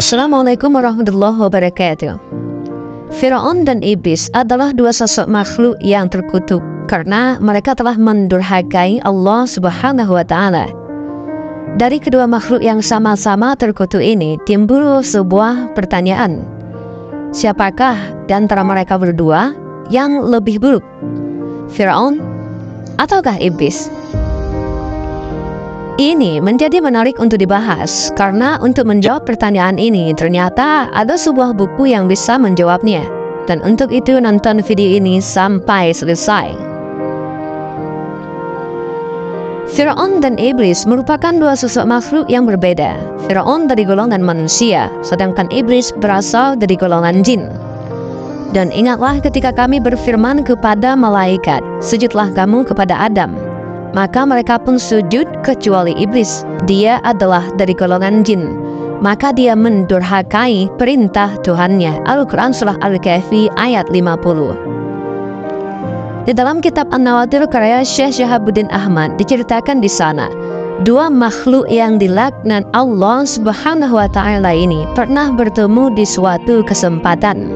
Assalamualaikum warahmatullahi wabarakatuh. Firaun dan Iblis adalah dua sosok makhluk yang terkutuk karena mereka telah mendurhakai Allah Subhanahu wa Ta'ala. Dari kedua makhluk yang sama-sama terkutuk ini timbul sebuah pertanyaan: siapakah di antara mereka berdua yang lebih buruk, Firaun ataukah Iblis? Ini menjadi menarik untuk dibahas karena untuk menjawab pertanyaan ini ternyata ada sebuah buku yang bisa menjawabnya. Dan untuk itu nonton video ini sampai selesai. Firaun dan Iblis merupakan dua sosok makhluk yang berbeda. Firaun dari golongan manusia, sedangkan Iblis berasal dari golongan jin. Dan ingatlah ketika kami berfirman kepada malaikat, sujudlah kamu kepada Adam. Maka mereka pun sujud kecuali Iblis. Dia adalah dari golongan jin. Maka dia mendurhakai perintah Tuhannya. Al-Quran Surah Al-Kahfi ayat 50. Di dalam kitab An-Nawatir karya Syekh Syahabuddin Ahmad diceritakan di sana, dua makhluk yang dilaknat Allah Subhanahu wa Ta'ala ini pernah bertemu di suatu kesempatan.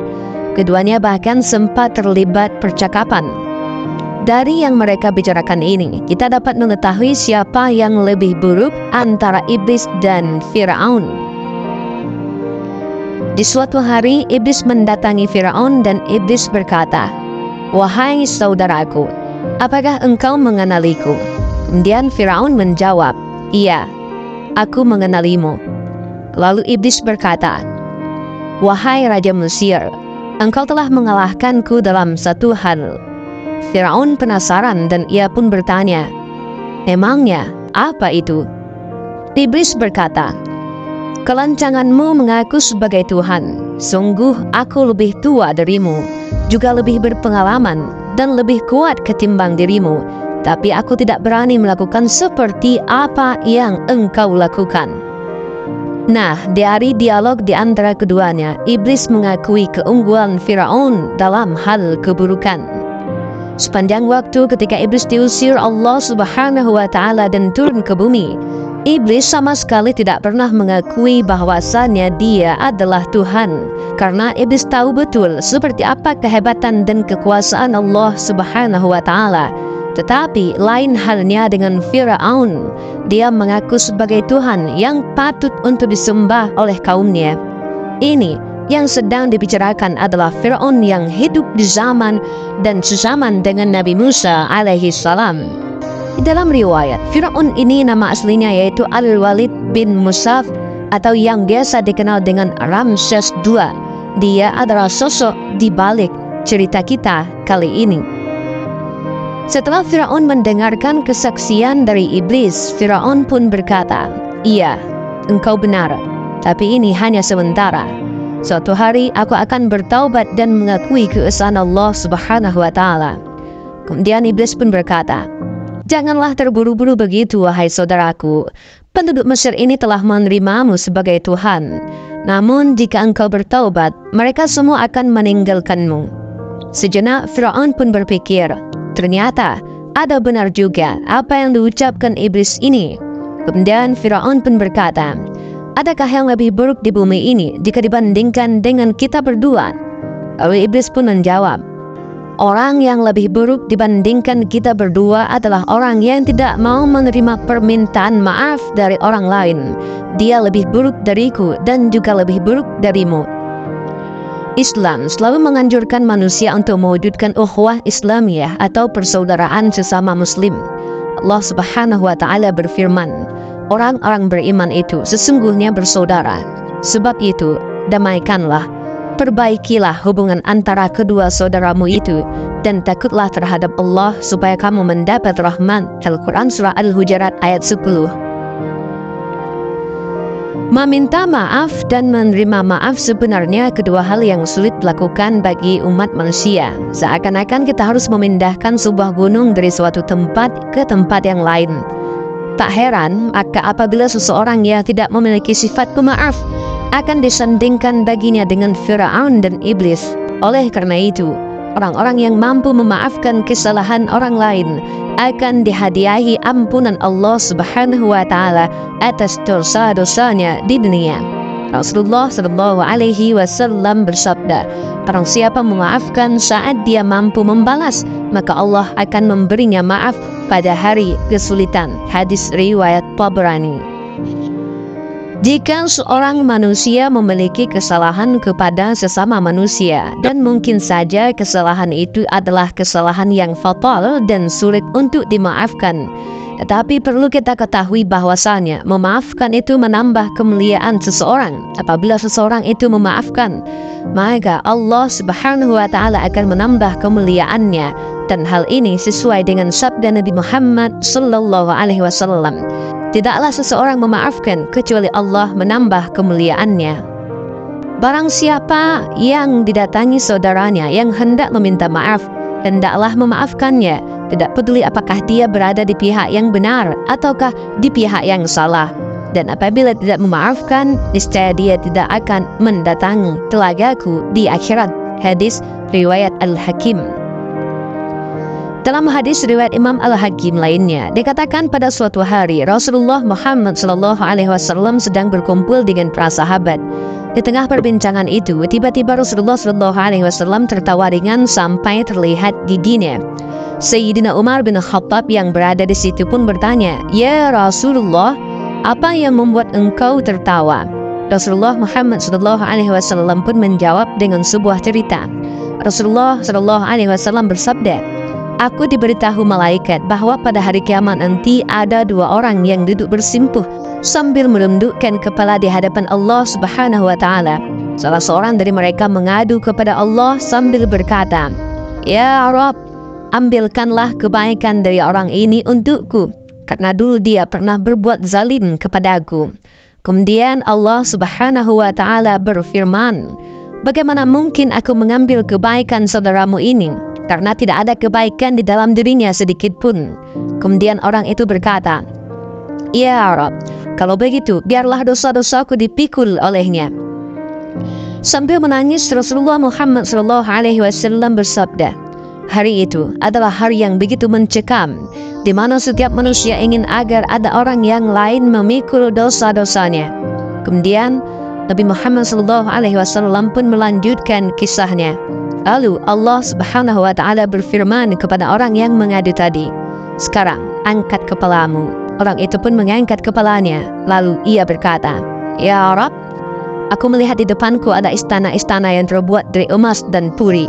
Keduanya bahkan sempat terlibat percakapan. Dari yang mereka bicarakan ini, kita dapat mengetahui siapa yang lebih buruk antara Iblis dan Firaun. Di suatu hari, Iblis mendatangi Firaun dan Iblis berkata, "Wahai saudaraku, apakah engkau mengenaliku?" Kemudian Firaun menjawab, "Iya, aku mengenalimu." Lalu Iblis berkata, "Wahai Raja Mesir, engkau telah mengalahkanku dalam satu hal." Firaun penasaran dan ia pun bertanya, "Emangnya apa itu?" Iblis berkata, "Kelancanganmu mengaku sebagai Tuhan. Sungguh aku lebih tua darimu, juga lebih berpengalaman dan lebih kuat ketimbang dirimu. Tapi aku tidak berani melakukan seperti apa yang engkau lakukan." Nah, dari dialog di antara keduanya, Iblis mengakui keunggulan Firaun dalam hal keburukan. Sepanjang waktu ketika Iblis diusir Allah Subhanahu wa Ta'ala dan turun ke bumi, Iblis sama sekali tidak pernah mengakui bahwasannya dia adalah Tuhan. Karena Iblis tahu betul seperti apa kehebatan dan kekuasaan Allah Subhanahu wa Ta'ala. Tetapi lain halnya dengan Firaun. Dia mengaku sebagai Tuhan yang patut untuk disembah oleh kaumnya. Ini yang sedang dibicarakan adalah Firaun yang hidup di zaman dan sezaman dengan Nabi Musa alaihi salam. Di dalam riwayat, Firaun ini nama aslinya yaitu Al-Walid bin Musaf atau yang biasa dikenal dengan Ramses II. Dia adalah sosok di balik cerita kita kali ini. Setelah Firaun mendengarkan kesaksian dari Iblis, Firaun pun berkata, "Iya, engkau benar, tapi ini hanya sementara. Suatu hari aku akan bertaubat dan mengakui keesaan Allah Subhanahu wa Ta'ala." Kemudian Iblis pun berkata, "Janganlah terburu-buru begitu, wahai saudaraku. Penduduk Mesir ini telah menerimamu sebagai Tuhan. Namun jika engkau bertaubat, mereka semua akan meninggalkanmu." Sejenak Firaun pun berpikir, ternyata ada benar juga apa yang diucapkan Iblis ini. Kemudian Firaun pun berkata, "Adakah yang lebih buruk di bumi ini jika dibandingkan dengan kita berdua?" Lalu Iblis pun menjawab, "Orang yang lebih buruk dibandingkan kita berdua adalah orang yang tidak mau menerima permintaan maaf dari orang lain. Dia lebih buruk dariku dan juga lebih buruk darimu." Islam selalu menganjurkan manusia untuk mewujudkan ukhuwah Islamiyah atau persaudaraan sesama muslim. Allah Subhanahu wa Ta'ala berfirman, "Orang-orang beriman itu sesungguhnya bersaudara. Sebab itu, damaikanlah, perbaikilah hubungan antara kedua saudaramu itu, dan takutlah terhadap Allah supaya kamu mendapat rahmat." Al-Quran Surah Al-Hujurat ayat 10. Meminta maaf dan menerima maaf sebenarnya kedua hal yang sulit dilakukan bagi umat manusia. Seakan-akan kita harus memindahkan sebuah gunung dari suatu tempat ke tempat yang lain. Tak heran maka apabila seseorang yang tidak memiliki sifat pemaaf akan disandingkan baginya dengan Firaun dan Iblis. Oleh karena itu, orang-orang yang mampu memaafkan kesalahan orang lain akan dihadiahi ampunan Allah Subhanahu wa Ta'ala atas dosa-dosanya di dunia. Rasulullah Shallallahu Alaihi Wasallam bersabda, barang siapa memaafkan saat dia mampu membalas, maka Allah akan memberinya maaf pada hari kesulitan. Hadis riwayat Tabrani. Jika seorang manusia memiliki kesalahan kepada sesama manusia, dan mungkin saja kesalahan itu adalah kesalahan yang fatal dan sulit untuk dimaafkan, tetapi perlu kita ketahui bahwasanya memaafkan itu menambah kemuliaan seseorang. Apabila seseorang itu memaafkan, maka Allah Subhanahu wa Ta'ala akan menambah kemuliaannya, dan hal ini sesuai dengan sabda Nabi Muhammad Sallallahu Alaihi Wasallam. Tidaklah seseorang memaafkan kecuali Allah menambah kemuliaannya. Barang siapa yang didatangi saudaranya yang hendak meminta maaf, hendaklah memaafkannya, tidak peduli apakah dia berada di pihak yang benar ataukah di pihak yang salah. Dan apabila tidak memaafkan, niscaya dia tidak akan mendatangi telagaku di akhirat. Hadis riwayat Al-Hakim. Dalam hadis riwayat Imam Al-Hakim lainnya, dikatakan pada suatu hari Rasulullah Muhammad SAW sedang berkumpul dengan para sahabat. Di tengah perbincangan itu, tiba-tiba Rasulullah SAW tertawa ringan sampai terlihat giginya. Sayyidina Umar bin Khattab yang berada di situ pun bertanya, "Ya Rasulullah, apa yang membuat engkau tertawa?" Rasulullah Muhammad SAW pun menjawab dengan sebuah cerita. Rasulullah SAW bersabda, "Aku diberitahu malaikat bahwa pada hari kiamat nanti ada dua orang yang duduk bersimpuh sambil menundukkan kepala di hadapan Allah Subhanahu wa Ta'ala. Salah seorang dari mereka mengadu kepada Allah sambil berkata, 'Ya Rabb, ambilkanlah kebaikan dari orang ini untukku, karena dulu dia pernah berbuat zalim kepadaku.' Kemudian Allah Subhanahu wa Ta'ala berfirman, 'Bagaimana mungkin aku mengambil kebaikan saudaramu ini? Karena tidak ada kebaikan di dalam dirinya sedikit pun.' Kemudian orang itu berkata, 'Ya Rabb, kalau begitu biarlah dosa-dosaku dipikul olehnya.' Sambil menangis, Rasulullah Muhammad SAW bersabda, hari itu adalah hari yang begitu mencekam, di mana setiap manusia ingin agar ada orang yang lain memikul dosa-dosanya. Kemudian Nabi Muhammad SAW pun melanjutkan kisahnya. Lalu Allah Subhanahu wa Ta'ala berfirman kepada orang yang mengadu tadi, 'Sekarang angkat kepalamu.' Orang itu pun mengangkat kepalanya. Lalu ia berkata, 'Ya Rabb, aku melihat di depanku ada istana-istana yang terbuat dari emas dan puri,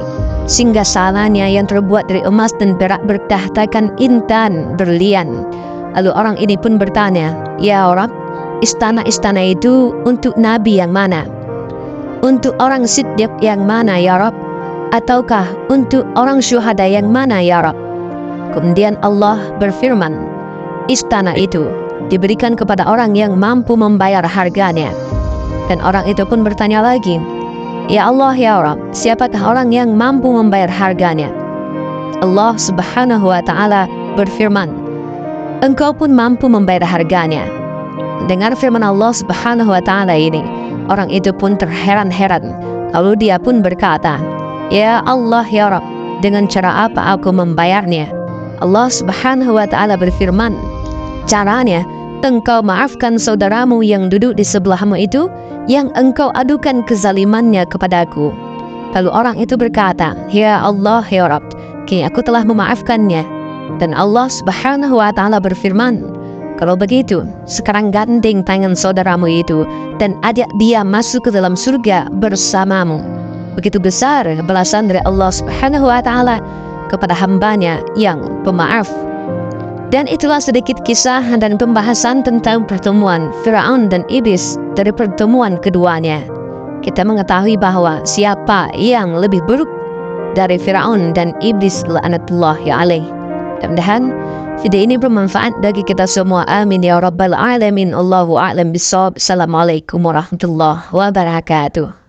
singgasananya yang terbuat dari emas dan perak bertahtakan intan berlian.' Lalu orang ini pun bertanya, 'Ya Rabb, istana-istana itu untuk nabi yang mana? Untuk orang siddiq yang mana ya Rabb? Ataukah untuk orang syuhada yang mana ya Rabb?' Kemudian Allah berfirman, 'Istana itu diberikan kepada orang yang mampu membayar harganya.' Dan orang itu pun bertanya lagi, 'Ya Allah ya Rabb, siapakah orang yang mampu membayar harganya?' Allah Subhanahu wa Ta'ala berfirman, 'Engkau pun mampu membayar harganya.' Dengar firman Allah Subhanahu wa Ta'ala ini, orang itu pun terheran-heran. Lalu dia pun berkata, 'Ya Allah ya Rabb, dengan cara apa aku membayarnya?' Allah Subhanahu wa Ta'ala berfirman, 'Caranya, engkau maafkan saudaramu yang duduk di sebelahmu itu, yang engkau adukan kezalimannya kepadaku.' Lalu orang itu berkata, 'Ya Allah ya Rabb, kini aku telah memaafkannya.' Dan Allah Subhanahu wa Ta'ala berfirman, 'Kalau begitu, sekarang gandeng tangan saudaramu itu dan ajak dia masuk ke dalam surga bersamamu.' Begitu besar balasan dari Allah Subhanahu wa Ta'ala kepada hambanya yang pemaaf. Dan itulah sedikit kisah dan pembahasan tentang pertemuan Firaun dan Iblis dari pertemuan keduanya. Kita mengetahui bahwa siapa yang lebih buruk dari Firaun dan Iblis laknatullahi alaih. Mudah-mudahan video ini bermanfaat bagi kita semua. Amin ya rabbal alamin. Allahu a'lam bissawab. Assalamualaikum warahmatullahi wabarakatuh.